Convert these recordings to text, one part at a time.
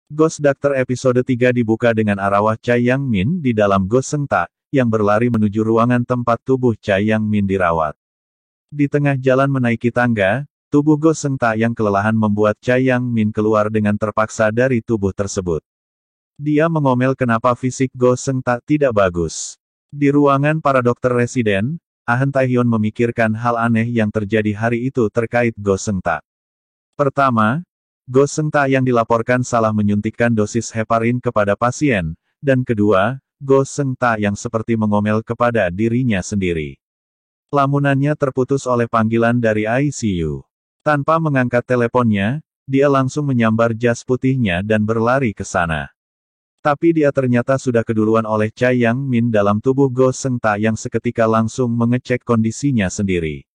Ghost Doctor episode 3 dibuka dengan arwah Chai Yang Min di dalam Ghost Sengta, yang berlari menuju ruangan tempat tubuh Chai Yang Min dirawat. Di tengah jalan menaiki tangga, tubuh Ghost Sengta yang kelelahan membuat Chai Yang Min keluar dengan terpaksa dari tubuh tersebut. Dia mengomel kenapa fisik Ghost Sengta tidak bagus. Di ruangan para dokter residen, Ahn Taehyun memikirkan hal aneh yang terjadi hari itu terkait Ghost Sengta. Pertama, Ghost Sengta yang dilaporkan salah menyuntikkan dosis heparin kepada pasien, dan kedua, Ghost Sengta yang seperti mengomel kepada dirinya sendiri. Lamunannya terputus oleh panggilan dari ICU. Tanpa mengangkat teleponnya, dia langsung menyambar jas putihnya dan berlari ke sana. Tapi dia ternyata sudah keduluan oleh Chai Yang Min dalam tubuh Ghost Sengta yang seketika langsung mengecek kondisinya sendiri.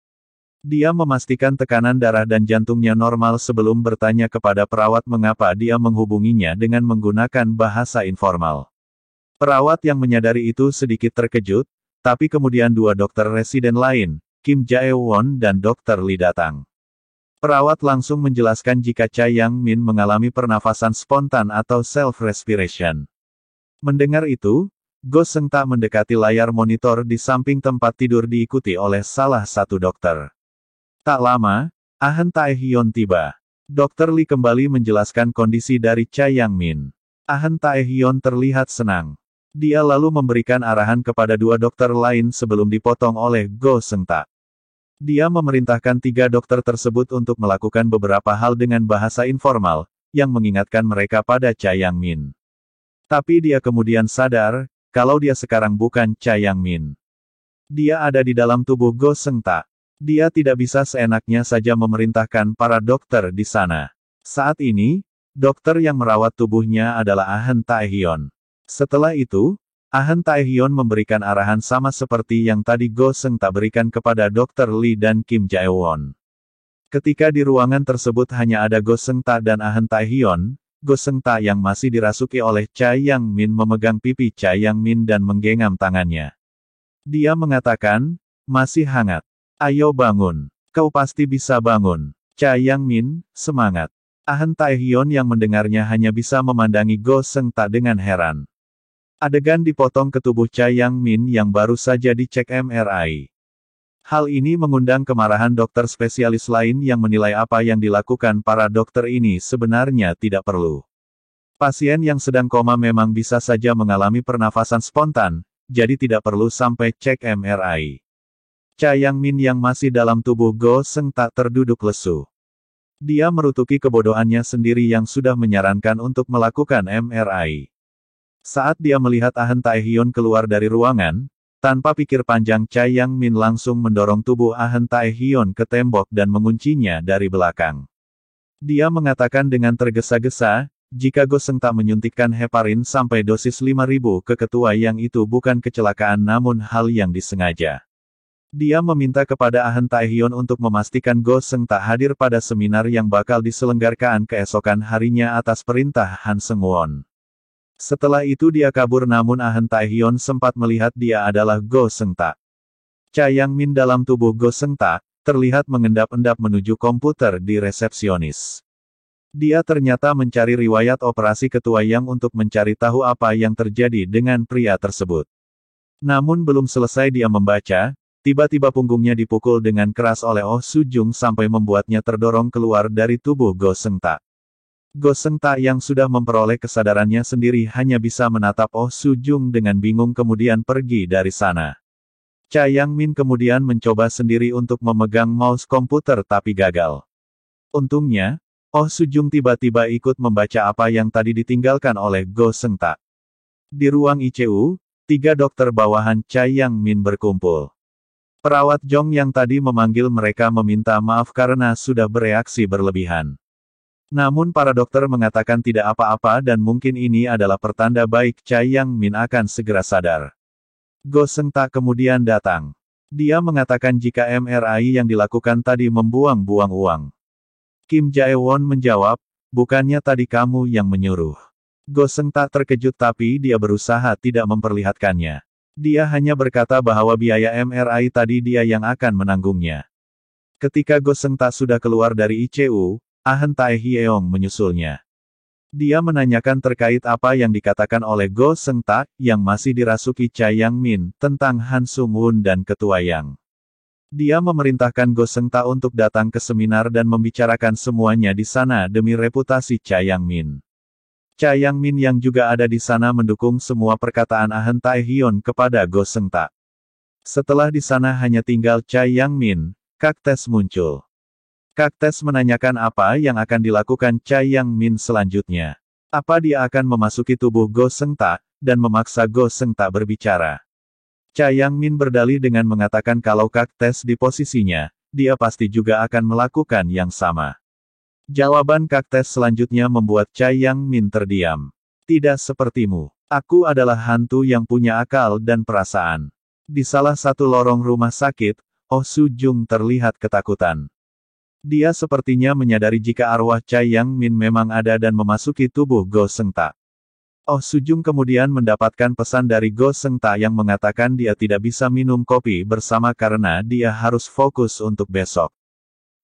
Dia memastikan tekanan darah dan jantungnya normal sebelum bertanya kepada perawat mengapa dia menghubunginya dengan menggunakan bahasa informal. Perawat yang menyadari itu sedikit terkejut, tapi kemudian dua dokter residen lain, Kim Jae-won dan Dr. Lee datang. Perawat langsung menjelaskan jika Chai Yang Min mengalami pernafasan spontan atau self-respiration. Mendengar itu, Ghost Sengta mendekati layar monitor di samping tempat tidur diikuti oleh salah satu dokter. Tak lama, Ahn Taehyun tiba. Dr. Lee kembali menjelaskan kondisi dari Chai Yang Min. Ahn Taehyun terlihat senang. Dia lalu memberikan arahan kepada dua dokter lain sebelum dipotong oleh Ghost Sengta. Dia memerintahkan tiga dokter tersebut untuk melakukan beberapa hal dengan bahasa informal, yang mengingatkan mereka pada Chai Yang Min. Tapi dia kemudian sadar, kalau dia sekarang bukan Chai Yang Min. Dia ada di dalam tubuh Ghost Sengta. Dia tidak bisa seenaknya saja memerintahkan para dokter di sana. Saat ini, dokter yang merawat tubuhnya adalah Ahn Taehyun. Setelah itu, Ahn Taehyun memberikan arahan sama seperti yang tadi Ghost Sengta berikan kepada Dr. Lee dan Kim Jae-won. Ketika di ruangan tersebut hanya ada Ghost Sengta dan Ahn Taehyun, Ghost Sengta yang masih dirasuki oleh Chai Yang Min memegang pipi Chai Yang Min dan menggenggam tangannya. Dia mengatakan, masih hangat. Ayo bangun. Kau pasti bisa bangun. Chai Yang Min, semangat. Ahn Taehyun yang mendengarnya hanya bisa memandangi Ghost Sengta dengan heran. Adegan dipotong ke tubuh Chai Yang Min yang baru saja dicek MRI. Hal ini mengundang kemarahan dokter spesialis lain yang menilai apa yang dilakukan para dokter ini sebenarnya tidak perlu. Pasien yang sedang koma memang bisa saja mengalami pernafasan spontan, jadi tidak perlu sampai cek MRI. Chai Yang Min yang masih dalam tubuh Ghost Sengta terduduk lesu. Dia merutuki kebodohannya sendiri yang sudah menyarankan untuk melakukan MRI. Saat dia melihat Ahn Taehyun keluar dari ruangan, tanpa pikir panjang Chai Yang Min langsung mendorong tubuh Ahn Taehyun ke tembok dan menguncinya dari belakang. Dia mengatakan dengan tergesa-gesa, jika Ghost Sengta menyuntikkan heparin sampai dosis 5.000 ke ketua yang itu bukan kecelakaan namun hal yang disengaja. Dia meminta kepada Ahn Taehyun untuk memastikan Ghost Sengta hadir pada seminar yang bakal diselenggarakan keesokan harinya atas perintah Han Seung-won. Setelah itu dia kabur namun Ahn Taehyun sempat melihat dia adalah Ghost Sengta. Chai Yang Min dalam tubuh Ghost Sengta, terlihat mengendap-endap menuju komputer di resepsionis. Dia ternyata mencari riwayat operasi ketua Yang untuk mencari tahu apa yang terjadi dengan pria tersebut. Namun belum selesai dia membaca, tiba-tiba punggungnya dipukul dengan keras oleh Oh Soo-jung sampai membuatnya terdorong keluar dari tubuh Ghost Sengta. Ghost Sengta yang sudah memperoleh kesadarannya sendiri hanya bisa menatap Oh Soo-jung dengan bingung kemudian pergi dari sana. Chai Yang Min kemudian mencoba sendiri untuk memegang mouse komputer tapi gagal. Untungnya, Oh Soo-jung tiba-tiba ikut membaca apa yang tadi ditinggalkan oleh Ghost Sengta. Di ruang ICU, tiga dokter bawahan Chai Yang Min berkumpul. Perawat Jong yang tadi memanggil mereka meminta maaf karena sudah bereaksi berlebihan. Namun para dokter mengatakan tidak apa-apa dan mungkin ini adalah pertanda baik Chai Yang Min akan segera sadar. Ghost Sengta kemudian datang. Dia mengatakan jika MRI yang dilakukan tadi membuang-buang uang. Kim Jae-won menjawab, bukannya tadi kamu yang menyuruh. Ghost Sengta terkejut tapi dia berusaha tidak memperlihatkannya. Dia hanya berkata bahwa biaya MRI tadi dia yang akan menanggungnya. Ketika Ghost Sengta sudah keluar dari ICU, Ahn Taehyung menyusulnya. Dia menanyakan terkait apa yang dikatakan oleh Go Seungta, yang masih dirasuki Cha Yang-min, tentang Han Sung-won dan Ketua Yang. Dia memerintahkan Go Seungta untuk datang ke seminar dan membicarakan semuanya di sana demi reputasi Cha Yang-min. Cha Yang-min yang juga ada di sana mendukung semua perkataan Ahn Tae-hyun kepada Go Seungta. Setelah di sana hanya tinggal Cha Yang-min, Kaktes muncul. Kaktes menanyakan apa yang akan dilakukan Cha Yang-min selanjutnya. Apa dia akan memasuki tubuh Go Seungta, dan memaksa Go Seungta berbicara. Cha Yang-min berdalih dengan mengatakan kalau Kaktes di posisinya, dia pasti juga akan melakukan yang sama. Jawaban Kaktes selanjutnya membuat Cha Yang-min terdiam. Tidak sepertimu. Aku adalah hantu yang punya akal dan perasaan. Di salah satu lorong rumah sakit, Oh Soo-jung terlihat ketakutan. Dia sepertinya menyadari jika arwah Cha Yang-min memang ada dan memasuki tubuh Go Seungta. Oh Soo-jung kemudian mendapatkan pesan dari Go Seungta yang mengatakan dia tidak bisa minum kopi bersama karena dia harus fokus untuk besok.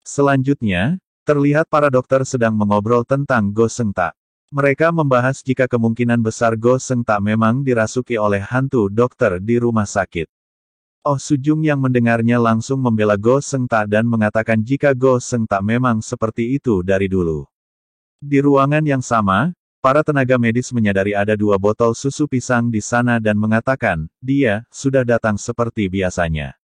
Selanjutnya, terlihat para dokter sedang mengobrol tentang Go Seungta. Mereka membahas jika kemungkinan besar Go Seungta memang dirasuki oleh hantu dokter di rumah sakit. Oh Soo-jung yang mendengarnya langsung membela Go Seungta dan mengatakan jika Go Seungta memang seperti itu dari dulu. Di ruangan yang sama, para tenaga medis menyadari ada 2 botol susu pisang di sana dan mengatakan, dia, sudah datang seperti biasanya.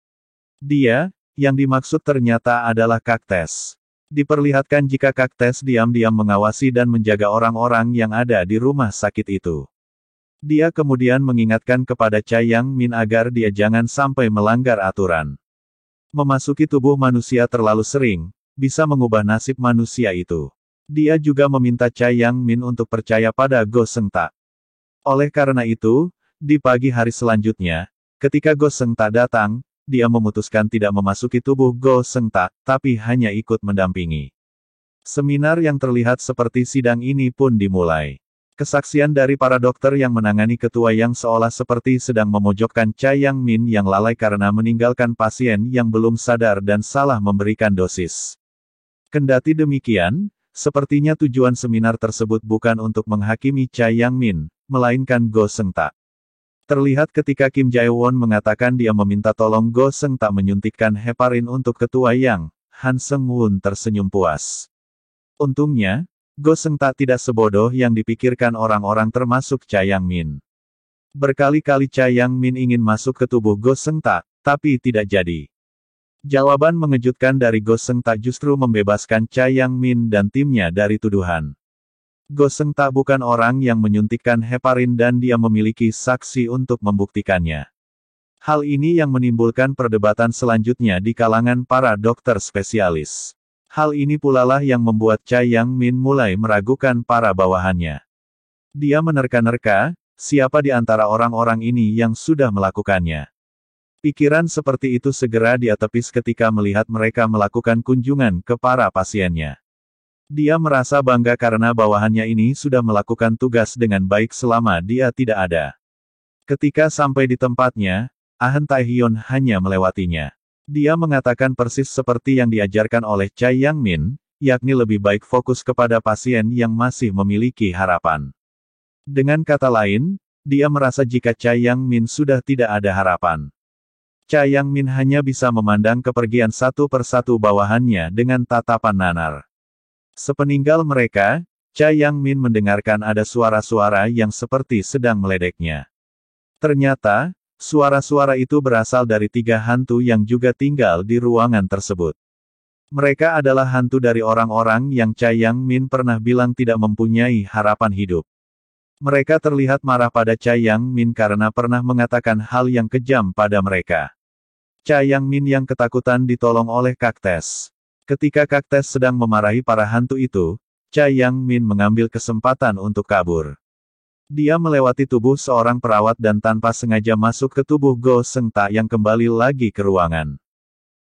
Dia, yang dimaksud ternyata adalah Kaktes. Diperlihatkan jika Kaktes diam-diam mengawasi dan menjaga orang-orang yang ada di rumah sakit itu. Dia kemudian mengingatkan kepada Cha Yang-min agar dia jangan sampai melanggar aturan. Memasuki tubuh manusia terlalu sering, bisa mengubah nasib manusia itu. Dia juga meminta Cha Yang-min untuk percaya pada Go Seungta. Oleh karena itu, di pagi hari selanjutnya, ketika Go Seungta datang, dia memutuskan tidak memasuki tubuh Go Seungta, tapi hanya ikut mendampingi. Seminar yang terlihat seperti sidang ini pun dimulai. Kesaksian dari para dokter yang menangani ketua Yang seolah seperti sedang memojokkan Cha Yang-min yang lalai karena meninggalkan pasien yang belum sadar dan salah memberikan dosis. Kendati demikian, sepertinya tujuan seminar tersebut bukan untuk menghakimi Cha Yang-min, melainkan Go Seungta. Terlihat ketika Kim Jae-won mengatakan dia meminta tolong Go Seungta menyuntikkan heparin untuk ketua Yang, Han Seung-won tersenyum puas. Untungnya, Go Seungta tidak sebodoh yang dipikirkan orang-orang termasuk Cha Yang-min. Berkali-kali Cha Yang-min ingin masuk ke tubuh Go Seungta, tapi tidak jadi. Jawaban mengejutkan dari Go Seungta justru membebaskan Cha Yang-min dan timnya dari tuduhan. Go Seungta bukan orang yang menyuntikkan heparin dan dia memiliki saksi untuk membuktikannya. Hal ini yang menimbulkan perdebatan selanjutnya di kalangan para dokter spesialis. Hal ini pula lah yang membuat Cha Yang-min mulai meragukan para bawahannya. Dia menerka-nerka, siapa di antara orang-orang ini yang sudah melakukannya. Pikiran seperti itu segera dia tepis ketika melihat mereka melakukan kunjungan ke para pasiennya. Dia merasa bangga karena bawahannya ini sudah melakukan tugas dengan baik selama dia tidak ada. Ketika sampai di tempatnya, Ahn Tae-hyun hanya melewatinya. Dia mengatakan persis seperti yang diajarkan oleh Cha Yang-min, yakni lebih baik fokus kepada pasien yang masih memiliki harapan. Dengan kata lain, dia merasa jika Cha Yang-min sudah tidak ada harapan. Cha Yang-min hanya bisa memandang kepergian satu persatu bawahannya dengan tatapan nanar. Sepeninggal mereka, Cha Yang-min mendengarkan ada suara-suara yang seperti sedang meledeknya. Ternyata, suara-suara itu berasal dari 3 hantu yang juga tinggal di ruangan tersebut. Mereka adalah hantu dari orang-orang yang Cha Yang-min pernah bilang tidak mempunyai harapan hidup. Mereka terlihat marah pada Cha Yang-min karena pernah mengatakan hal yang kejam pada mereka. Cha Yang-min yang ketakutan ditolong oleh Kaktes. Ketika Kaktes sedang memarahi para hantu itu, Cha Yang-min mengambil kesempatan untuk kabur. Dia melewati tubuh seorang perawat dan tanpa sengaja masuk ke tubuh Go Seungta yang kembali lagi ke ruangan.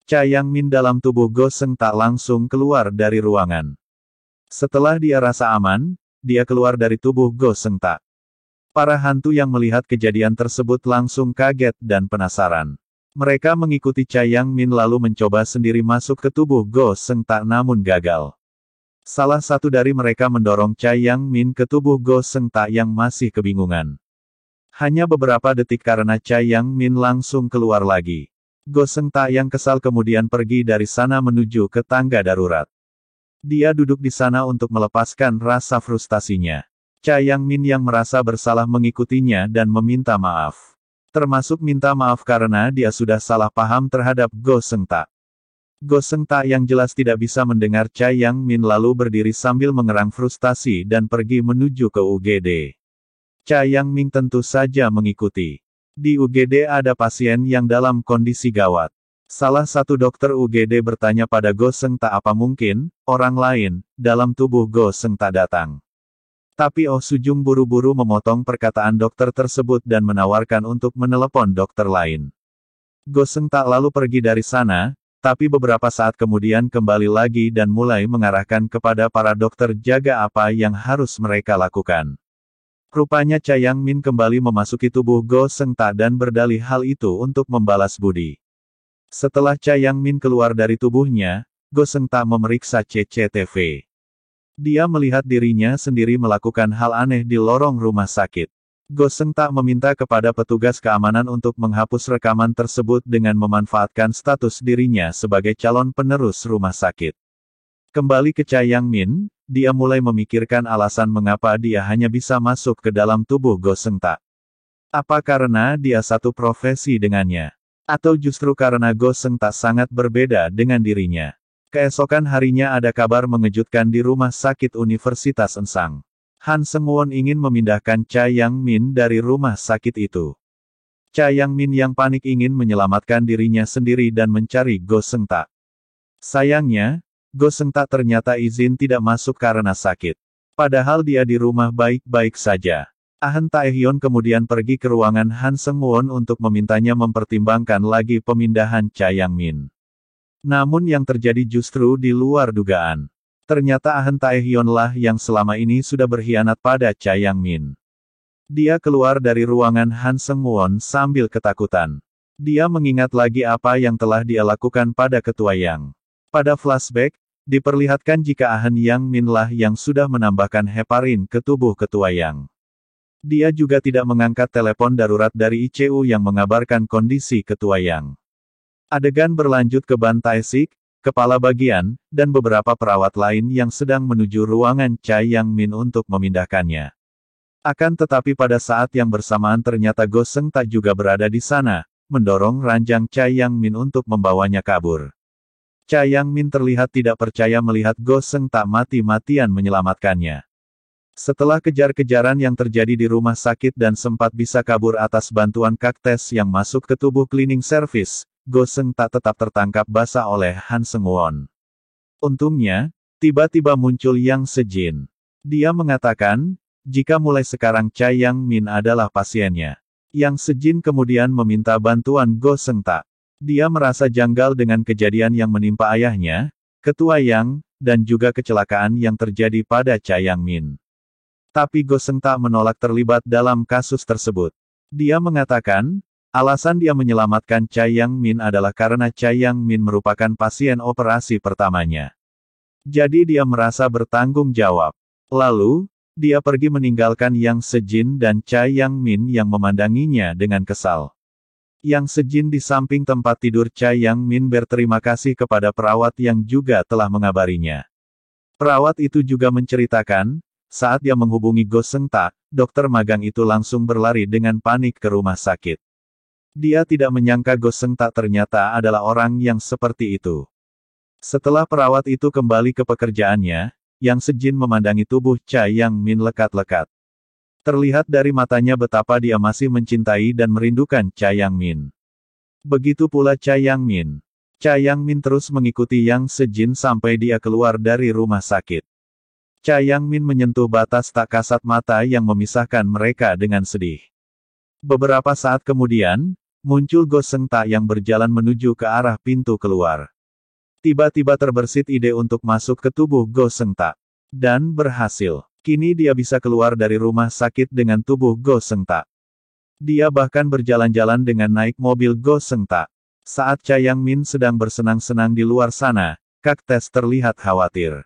Cha Yang-min dalam tubuh Go Seungta langsung keluar dari ruangan. Setelah dia rasa aman, dia keluar dari tubuh Go Seungta. Para hantu yang melihat kejadian tersebut langsung kaget dan penasaran. Mereka mengikuti Cha Yang-min lalu mencoba sendiri masuk ke tubuh Go Seungta namun gagal. Salah satu dari mereka mendorong Cai Yangmin ke tubuh Go Sengta yang masih kebingungan. Hanya beberapa detik karena Cai Yangmin langsung keluar lagi. Go Sengta yang kesal kemudian pergi dari sana menuju ke tangga darurat. Dia duduk di sana untuk melepaskan rasa frustasinya. Cai Yangmin yang merasa bersalah mengikutinya dan meminta maaf. Termasuk minta maaf karena dia sudah salah paham terhadap Go Sengta. Go Sengta yang jelas tidak bisa mendengar Cai Yangmin lalu berdiri sambil mengerang frustasi dan pergi menuju ke UGD. Cai Yangmin tentu saja mengikuti. Di UGD ada pasien yang dalam kondisi gawat. Salah satu dokter UGD bertanya pada Go Sengta apa mungkin orang lain dalam tubuh Go Sengta datang. Tapi Oh Sujung buru-buru memotong perkataan dokter tersebut dan menawarkan untuk menelepon dokter lain. Go Sengta lalu pergi dari sana, tapi beberapa saat kemudian kembali lagi dan mulai mengarahkan kepada para dokter jaga apa yang harus mereka lakukan. Rupanya Cai Yangmin kembali memasuki tubuh Go Sengta dan berdalih hal itu untuk membalas budi. Setelah Cai Yangmin keluar dari tubuhnya, Go Sengta memeriksa CCTV. Dia melihat dirinya sendiri melakukan hal aneh di lorong rumah sakit. Go Sengta meminta kepada petugas keamanan untuk menghapus rekaman tersebut dengan memanfaatkan status dirinya sebagai calon penerus rumah sakit. Kembali ke Cai Yangmin, dia mulai memikirkan alasan mengapa dia hanya bisa masuk ke dalam tubuh Go Sengta. Apa karena dia satu profesi dengannya? Atau justru karena Go Sengta sangat berbeda dengan dirinya? Keesokan harinya ada kabar mengejutkan di rumah sakit Universitas Ensang. Han Seung-won ingin memindahkan Cai Yangmin dari rumah sakit itu. Cai Yangmin yang panik ingin menyelamatkan dirinya sendiri dan mencari Go Sengta. Sayangnya, Go Sengta ternyata izin tidak masuk karena sakit. Padahal dia di rumah baik-baik saja. Ahn Taehyun kemudian pergi ke ruangan Han Seung-won untuk memintanya mempertimbangkan lagi pemindahan Cai Yangmin. Namun yang terjadi justru di luar dugaan. Ternyata Ahn Taehyun lah yang selama ini sudah berkhianat pada Cai Yangmin. Dia keluar dari ruangan Han Seung-won sambil ketakutan. Dia mengingat lagi apa yang telah dia lakukan pada Ketua Yang. Pada flashback, diperlihatkan jika Ahn Yangmin lah yang sudah menambahkan heparin ke tubuh Ketua Yang. Dia juga tidak mengangkat telepon darurat dari ICU yang mengabarkan kondisi Ketua Yang. Adegan berlanjut ke Ban Tae-sik, kepala bagian, dan beberapa perawat lain yang sedang menuju ruangan Cai Yangmin untuk memindahkannya. Akan tetapi pada saat yang bersamaan ternyata Go Sengta juga berada di sana, mendorong ranjang Cai Yangmin untuk membawanya kabur. Cai Yangmin terlihat tidak percaya melihat Go Sengta mati-matian menyelamatkannya. Setelah kejar-kejaran yang terjadi di rumah sakit dan sempat bisa kabur atas bantuan kaktes yang masuk ke tubuh cleaning service, Go Sengta tetap tertangkap basah oleh Han Seung-won. Untungnya, tiba-tiba muncul Yang Sejin. Dia mengatakan, jika mulai sekarang Cai Yangmin adalah pasiennya. Yang Sejin kemudian meminta bantuan Go Sengta. Dia merasa janggal dengan kejadian yang menimpa ayahnya, Ketua Yang, dan juga kecelakaan yang terjadi pada Cai Yangmin. Tapi Go Sengta menolak terlibat dalam kasus tersebut. Dia mengatakan, alasan dia menyelamatkan Cai Yangmin adalah karena Cai Yangmin merupakan pasien operasi pertamanya. Jadi dia merasa bertanggung jawab. Lalu, dia pergi meninggalkan Yang Sejin dan Cai Yangmin yang memandanginya dengan kesal. Yang Sejin di samping tempat tidur Cai Yangmin berterima kasih kepada perawat yang juga telah mengabarinya. Perawat itu juga menceritakan, saat dia menghubungi Go Sengta, dokter magang itu langsung berlari dengan panik ke rumah sakit. Dia tidak menyangka Go Sengta ternyata adalah orang yang seperti itu. Setelah perawat itu kembali ke pekerjaannya, Yang Sejin memandangi tubuh Cai Yangmin lekat-lekat. Terlihat dari matanya betapa dia masih mencintai dan merindukan Cai Yangmin. Begitu pula Cai Yangmin. Cai Yangmin terus mengikuti Yang Sejin sampai dia keluar dari rumah sakit. Cai Yangmin menyentuh batas tak kasat mata yang memisahkan mereka dengan sedih. Beberapa saat kemudian, muncul Go Sengta yang berjalan menuju ke arah pintu keluar. Tiba-tiba terbersit ide untuk masuk ke tubuh Go Sengta. Dan berhasil. Kini dia bisa keluar dari rumah sakit dengan tubuh Go Sengta. Dia bahkan berjalan-jalan dengan naik mobil Go Sengta. Saat Cai Yangmin sedang bersenang-senang di luar sana, kaktes terlihat khawatir.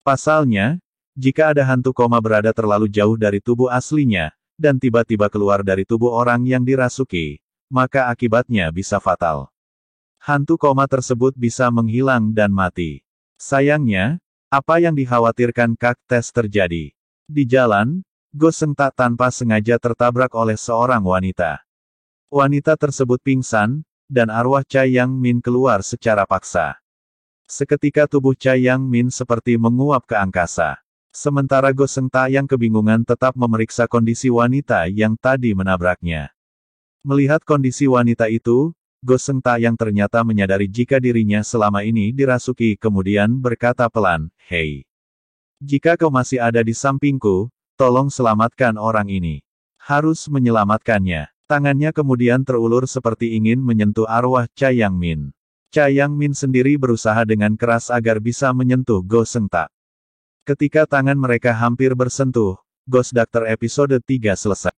Pasalnya, jika ada hantu koma berada terlalu jauh dari tubuh aslinya, dan tiba-tiba keluar dari tubuh orang yang dirasuki, maka akibatnya bisa fatal. Hantu koma tersebut bisa menghilang dan mati. Sayangnya, apa yang dikhawatirkan Kak Tess terjadi. Di jalan, Go Seung-tak tanpa sengaja tertabrak oleh seorang wanita. Wanita tersebut pingsan, dan arwah Cha Yang-min keluar secara paksa. Seketika tubuh Cha Yang-min seperti menguap ke angkasa. Sementara Go Seung-tak yang kebingungan tetap memeriksa kondisi wanita yang tadi menabraknya. Melihat kondisi wanita itu, Go Seung-tak yang ternyata menyadari jika dirinya selama ini dirasuki kemudian berkata pelan, "Hei. Jika kau masih ada di sampingku, tolong selamatkan orang ini." Harus menyelamatkannya. Tangannya kemudian terulur seperti ingin menyentuh arwah Cha Yang-min. Cha Yang-min sendiri berusaha dengan keras agar bisa menyentuh Go Seung-tak. Ketika tangan mereka hampir bersentuh, Ghost Doctor episode 3 selesai.